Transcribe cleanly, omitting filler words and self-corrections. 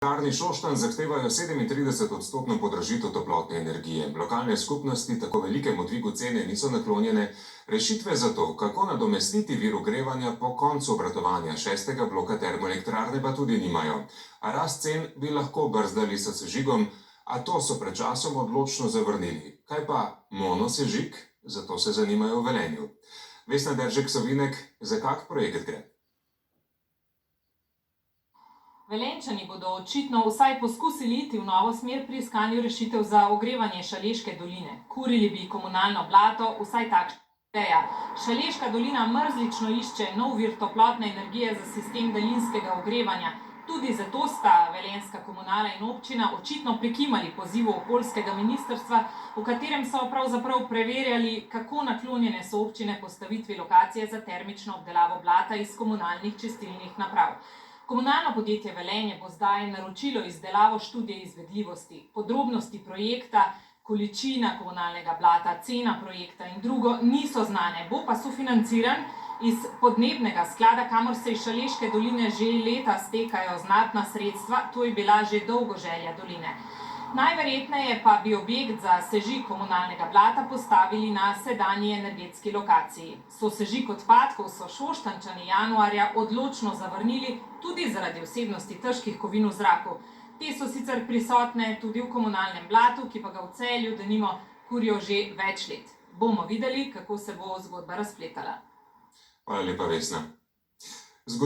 Elektrarni Šoštanj zahtevajo 37% podražitev toplotne energije. Lokalne skupnosti tako velikemu dvigu cene niso naklonjene. Rešitve za to, kako nadomestiti vir ogrevanja po koncu obratovanja 6. bloka termoelektrarne, pa tudi nimajo. A rast cen bi lahko brzdali s sežigom, a to so pred časom odločno zavrnili. Kaj pa monosežig? Zato se zanimajo v Velenju. Vesna Deržek-Sovinek, za kak projekt gre? Velenjčani bodo očitno vsaj poskusili iti v novo smer pri iskanju rešitev za ogrevanje Šaleške doline. Kurili bi komunalno blato, vsaj takšna ideja. Šaleška dolina mrzlično išče nov vir toplotne energije za sistem daljinskega ogrevanja. Tudi zato sta velenjska komunala in občina očitno prikimali pozivu okoljskega ministrstva, v katerem so pravzaprav preverjali, kako naklonjene so občine postavitvi lokacije za termično obdelavo blata iz komunalnih čistilnih naprav. Komunalno podjetje Velenje bo zdaj naročilo izdelavo študije izvedljivosti. Podrobnosti projekta, količina komunalnega blata, cena projekta in drugo niso znane. Bo pa sofinanciran iz podnebnega sklada, kamor se iz Šaleške doline že leta stekajo znatna sredstva. To je bila že dolgo želja doline. Najverjetneje pa bi objekt za sežig komunalnega blata postavili na sedanji energetski lokaciji. Sosežig odpadkov so Šoštanjčani januarja odločno zavrnili tudi zaradi vsebnosti težkih kovin v zraku. Te so sicer prisotne tudi v komunalnem blatu, ki pa ga v Celju denimo kurijo že več let. Bomo videli, kako se bo zgodba razpletala. Hvala lepa, Vesna.